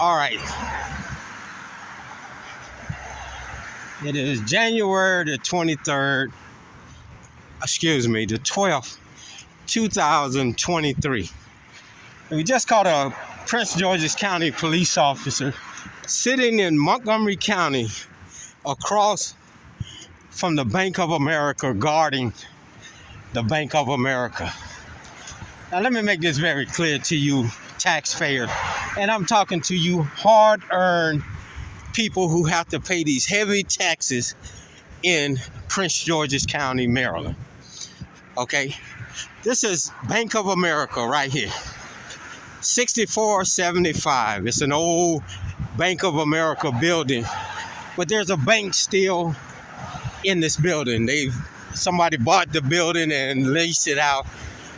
All right. It is January the 23rd, the 12th, 2023. And we just caught a Prince George's County police officer sitting in Montgomery County across from the Bank of America, guarding the Bank of America. Now, let me make this very clear to you, taxpayers, and I'm talking to you hard-earned people who have to pay these heavy taxes in Prince George's County, Maryland. Okay? This is Bank of America right here. 6475. It's an old Bank of America building, but there's a bank still in this building. Somebody bought the building and leased it out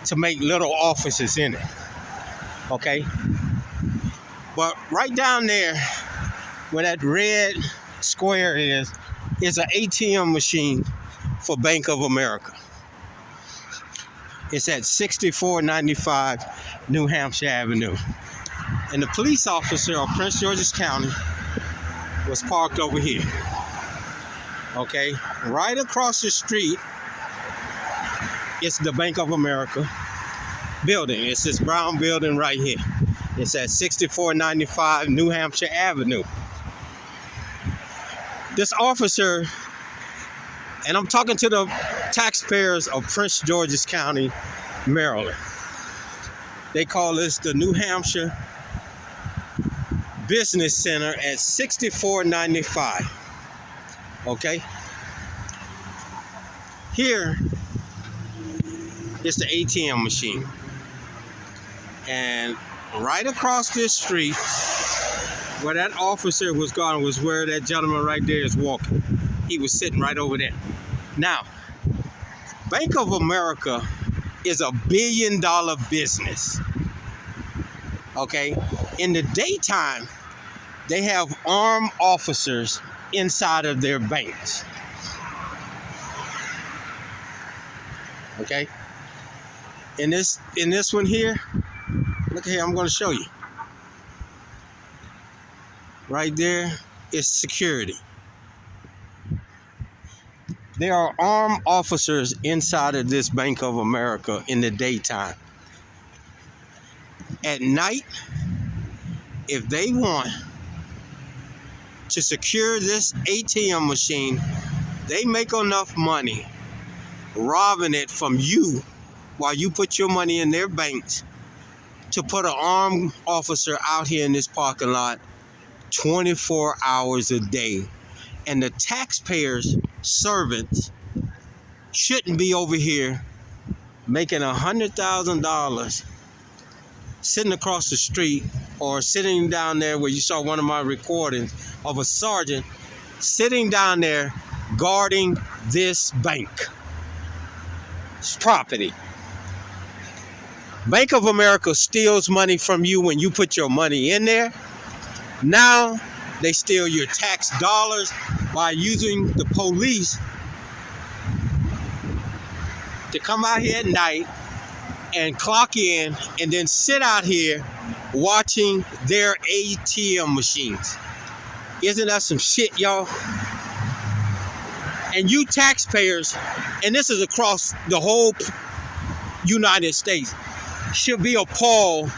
to make little offices in it. Okay? But right down there where that red square is an ATM machine for Bank of America. It's at 6495 New Hampshire Avenue. And the police officer of Prince George's County was parked over here. Okay, right across the street is the Bank of America building. It's this brown building right here. It's at 6495 New Hampshire Avenue. This officer, and I'm talking to the taxpayers of Prince George's County, Maryland. They call this the New Hampshire Business Center at 6495. Okay? Here is the ATM machine. And right across this street, where that officer was gone, was where that gentleman right there is walking. He was sitting right over there. Now, Bank of America is a $1 billion business. Okay? In the daytime, they have armed officers inside of their banks. Okay? In this one here, look here, I'm going to show you. Right there is security. There are armed officers inside of this Bank of America in the daytime. At night, if they want to secure this ATM machine, they make enough money robbing it from you while you put your money in their banks to put an armed officer out here in this parking lot 24 hours a day. And the taxpayers' servants shouldn't be over here making $100,000 sitting across the street, or sitting down there where you saw one of my recordings of a sergeant sitting down there guarding this bank. It's property. Bank of America steals money from you when you put your money in there. Now they steal your tax dollars by using the police to come out here at night and clock in and then sit out here watching their ATM machines. Isn't that some shit, y'all? And you taxpayers, and this is across the whole United States, should be appalled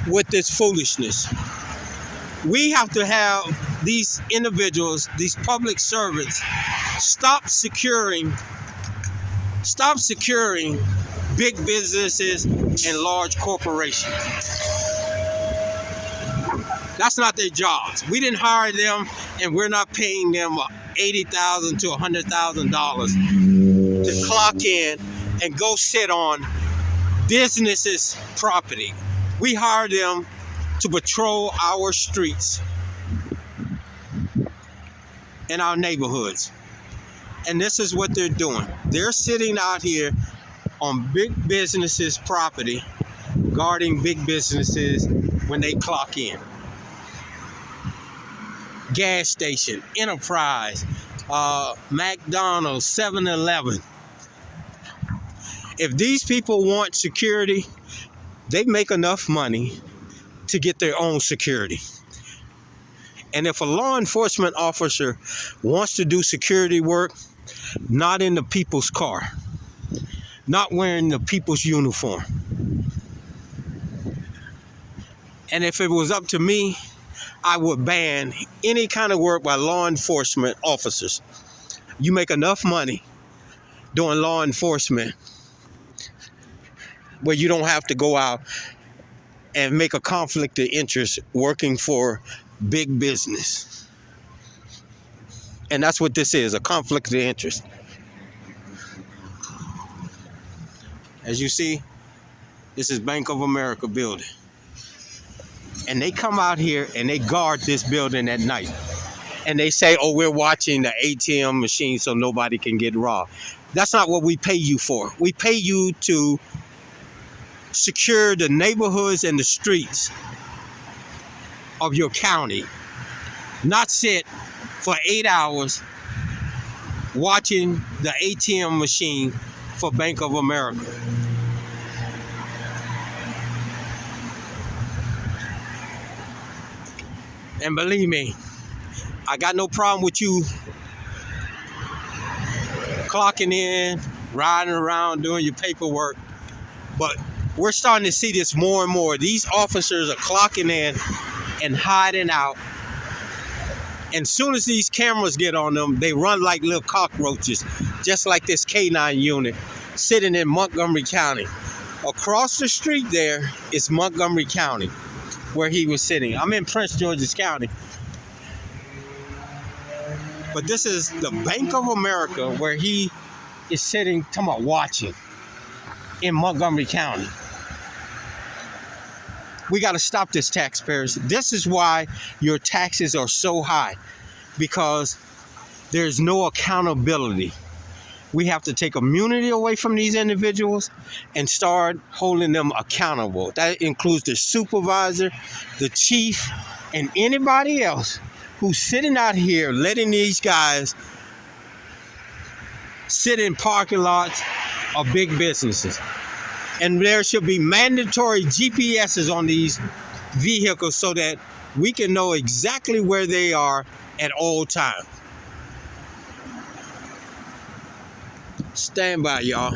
with this foolishness. We have to have these individuals, these public servants, stop securing big businesses and large corporations. That's not their jobs. We didn't hire them, and we're not paying them $80,000 to $100,000 to clock in and go sit on businesses' property. We hire them to patrol our streets and our neighborhoods. And this is what they're doing. They're sitting out here on big businesses' property, guarding big businesses when they clock in. Gas station, Enterprise, McDonald's, 7-Eleven. If these people want security, they make enough money to get their own security. And if a law enforcement officer wants to do security work, not in the people's car, not wearing the people's uniform. And if it was up to me, I would ban any kind of work by law enforcement officers. You make enough money doing law enforcement where you don't have to go out and make a conflict of interest working for big business. And that's what this is, a conflict of interest. As you see, this is Bank of America building. And they come out here and they guard this building at night. And they say, oh, we're watching the ATM machine so nobody can get robbed. That's not what we pay you for. We pay you to secure the neighborhoods and the streets of your county, not sit for 8 hours watching the ATM machine for Bank of America. And believe me, I got no problem with you clocking in, riding around, doing your paperwork, but we're starting to see this more and more. These officers are clocking in and hiding out. And as soon as these cameras get on them, they run like little cockroaches, just like this K9 unit sitting in Montgomery County. Across the street there is Montgomery County, where he was sitting. I'm in Prince George's County. But this is the Bank of America where he is sitting, talking about watching, in Montgomery County. We got to stop this, taxpayers. This is why your taxes are so high, because there's no accountability. We have to take immunity away from these individuals and start holding them accountable. That includes the supervisor, the chief, and anybody else who's sitting out here letting these guys sit in parking lots of big businesses. And there should be mandatory GPSs on these vehicles so that we can know exactly where they are at all times. Stand by, y'all.